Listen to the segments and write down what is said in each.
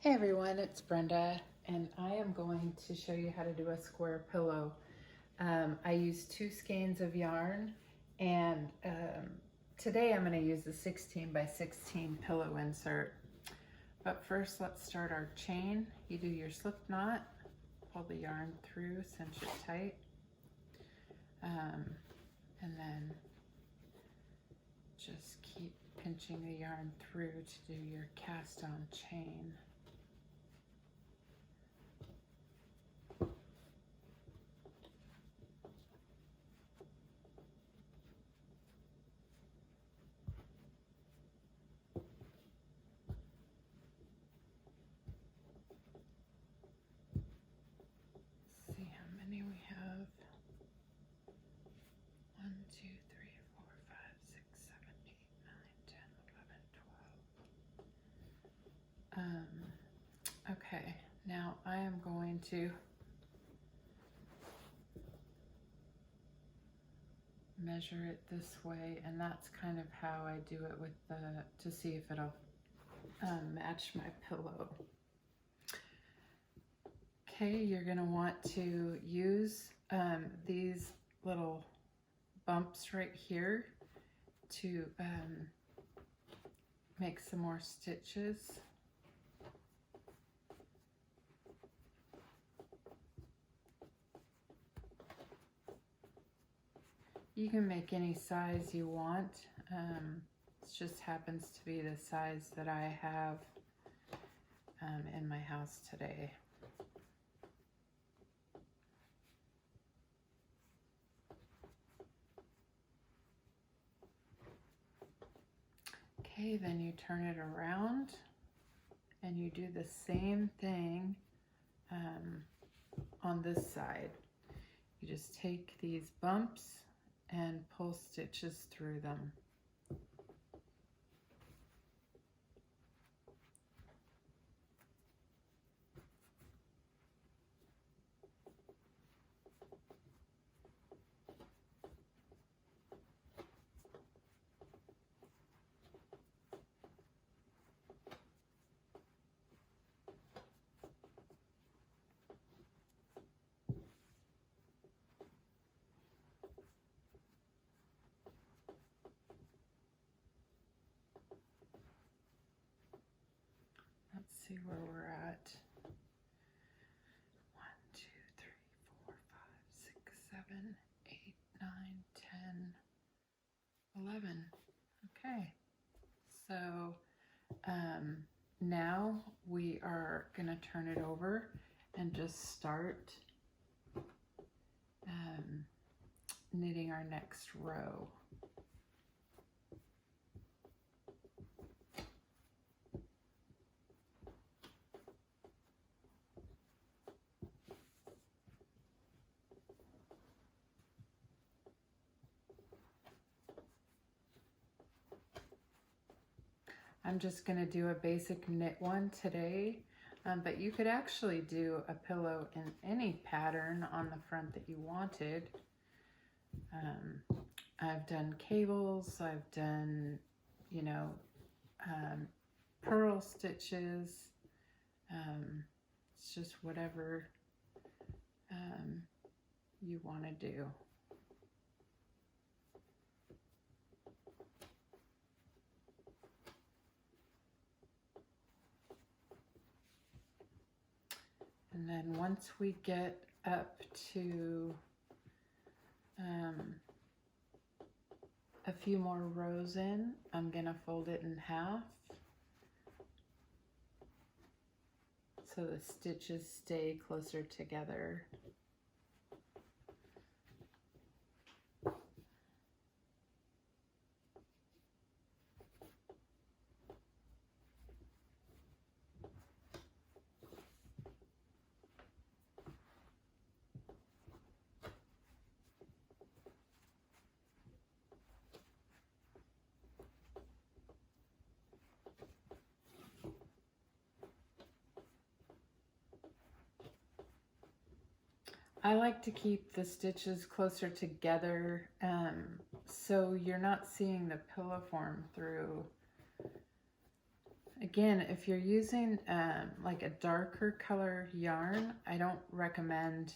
Hey everyone, it's Brenda, and I am going to show you how to do a square pillow. I use 2 skeins of yarn, and today I'm going to use the 16 by 16 pillow insert. But first, let's start our chain. You do your slip knot, pull the yarn through, cinch it tight, and then just keep pinching the yarn through to do your cast on chain. See how many we have. 1, 2, 3, 4, 5, 6, 7, 8, 9, 10, 11, 12. Okay, now I am going to measure it this way, and that's kind of how I do it with to see if it'll match my pillow. Okay, you're gonna want to use these little bumps right here to make some more stitches. You can make any size you want. It just happens to be the size that I have in my house today. Okay, then you turn it around and you do the same thing on this side. You just take these bumps and pull stitches through them. Let's see where we're at. 1, 2, 3, 4, 5, 6, 7, 8, 9, 10, 11. Okay, so now we are gonna turn it over and just start knitting our next row. I'm just going to do a basic knit one today, but you could actually do a pillow in any pattern on the front that you wanted. I've done cables, I've done, you know, purl stitches. It's just whatever you want to do. And then once we get up to a few more rows in, I'm gonna fold it in half so the stitches stay closer together. I like to keep the stitches closer together so you're not seeing the pillow form through. again, if you're using like a darker color yarn, I don't recommend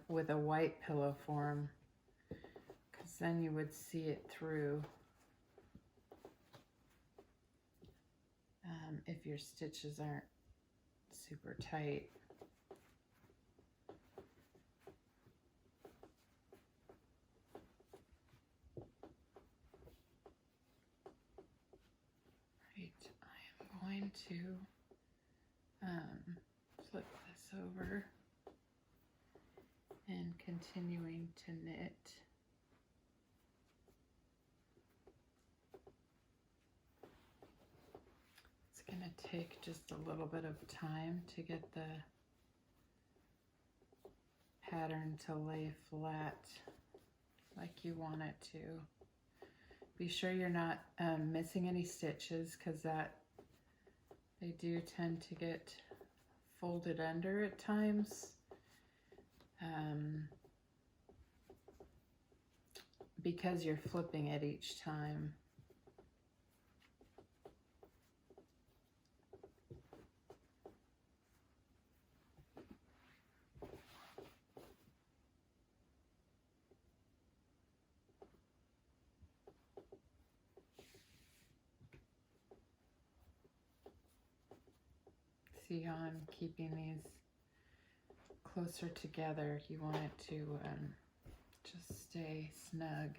with a white pillow form, because then you would see it through if your stitches aren't super tight. Right, I am going to flip this over and continuing to knit. It's going to take just a little bit of time to get the pattern to lay flat like you want it to. Be sure you're not missing any stitches, because they do tend to get folded under at times. Because you're flipping it each time. See how I'm keeping these closer together? You want it to just stay snug.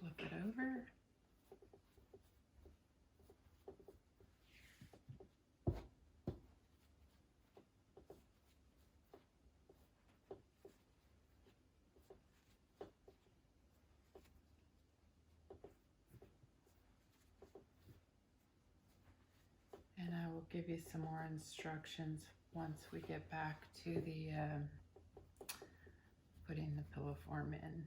Flip it over. And I will give you some more instructions once we get back to the putting the pillow form in.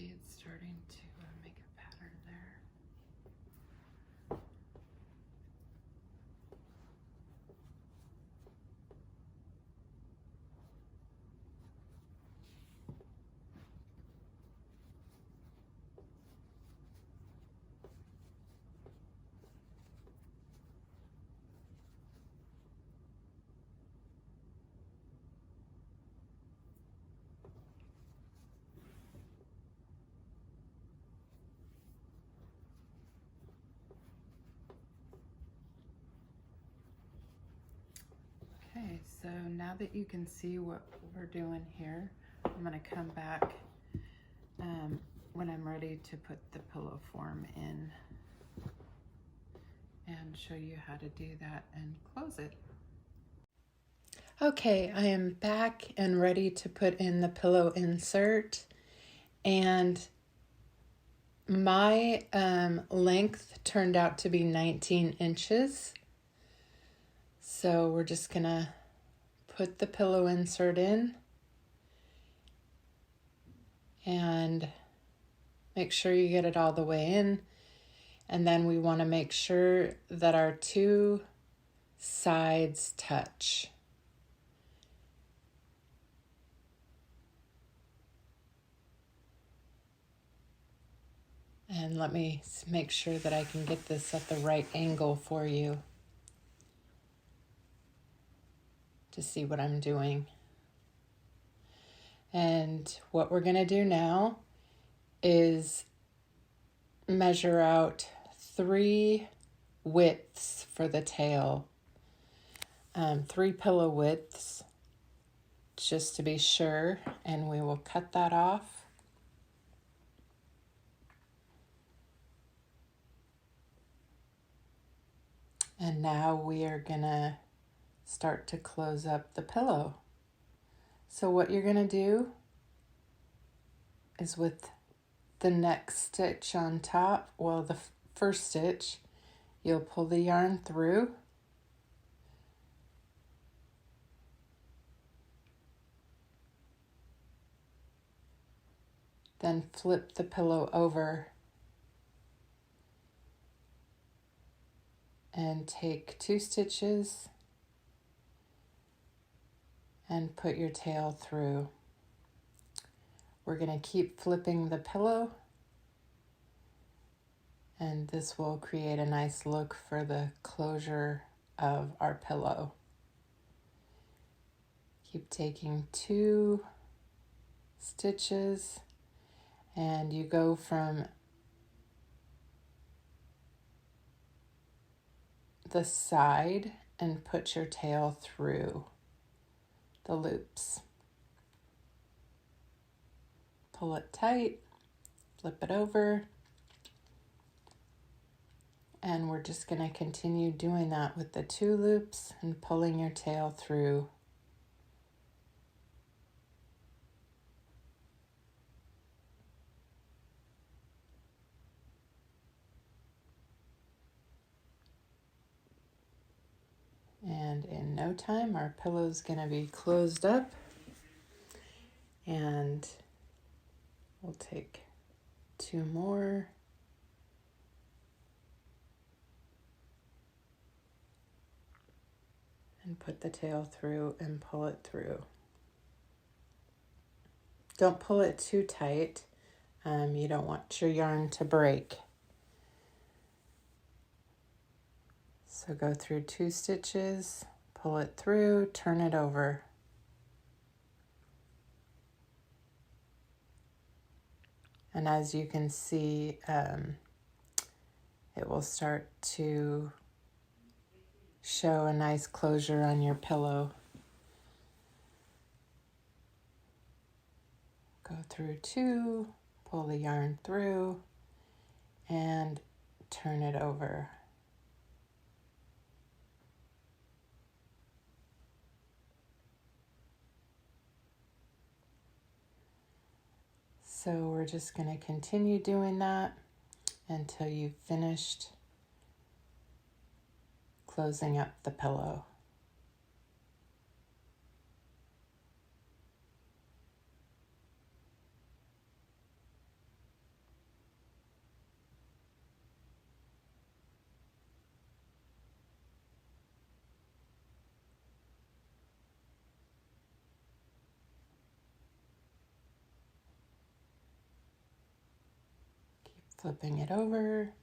see it's starting to make a pattern there. Okay, so now that you can see what we're doing here, I'm going to come back when I'm ready to put the pillow form in and show you how to do that and close it. Okay, I am back and ready to put in the pillow insert, and my length turned out to be 19 inches. So we're just gonna put the pillow insert in and make sure you get it all the way in. And then we want to make sure that our two sides touch. And let me make sure that I can get this at the right angle for you to see what I'm doing. And what we're going to do now is measure out 3 widths for the tail. 3 pillow widths, just to be sure, and we will cut that off. And now we are gonna start to close up the pillow. So what you're gonna do is with the next stitch on top, well, the first stitch, you'll pull the yarn through, then flip the pillow over and take 2 stitches and put your tail through. We're going to keep flipping the pillow, and this will create a nice look for the closure of our pillow. Keep taking 2 stitches, and you go from the side and put your tail through the loops. Pull it tight, flip it over, and we're just going to continue doing that with the 2 loops and pulling your tail through. And in no time, our pillow's going to be closed up, and we'll take 2 more. And put the tail through and pull it through. Don't pull it too tight. You don't want your yarn to break. So go through 2 stitches, pull it through, turn it over. And as you can see, it will start to show a nice closure on your pillow. Go through 2, pull the yarn through, and turn it over. So we're just going to continue doing that until you've finished closing up the pillow. Flipping it over.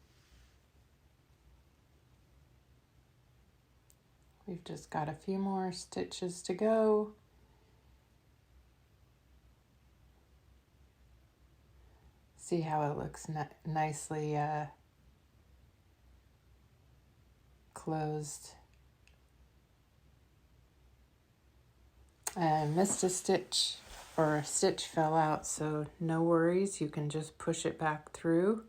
We've just got a few more stitches to go. See how it looks nicely closed. I missed a stitch, or a stitch fell out, so no worries, you can just push it back through.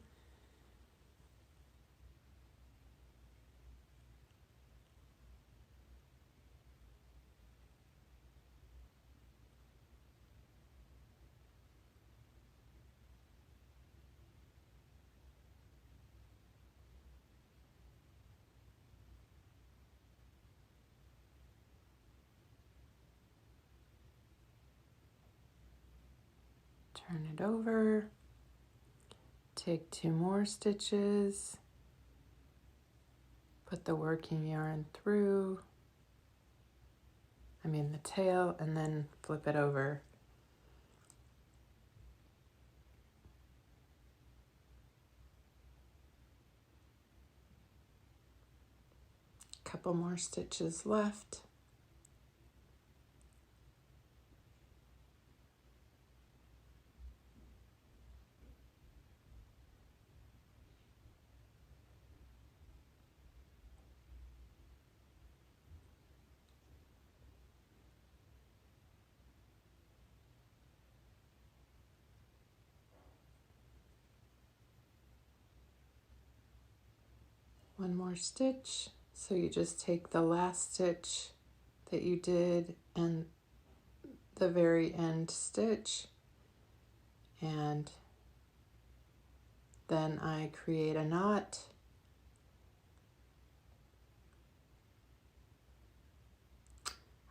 Turn it over, take 2 more stitches, put the working yarn through, the tail, and then flip it over. Couple more stitches left. One more stitch. So you just take the last stitch that you did and the very end stitch, and then I create a knot.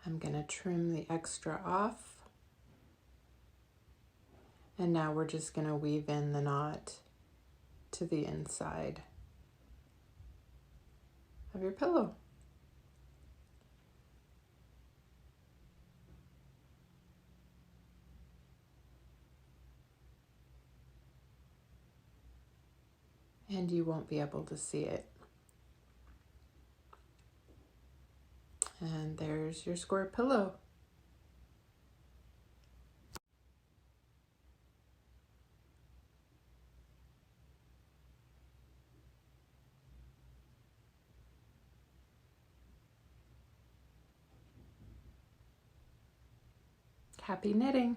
I'm going to trim the extra off, and now we're just going to weave in the knot to the inside of your pillow. And you won't be able to see it. And there's your square pillow. Happy knitting!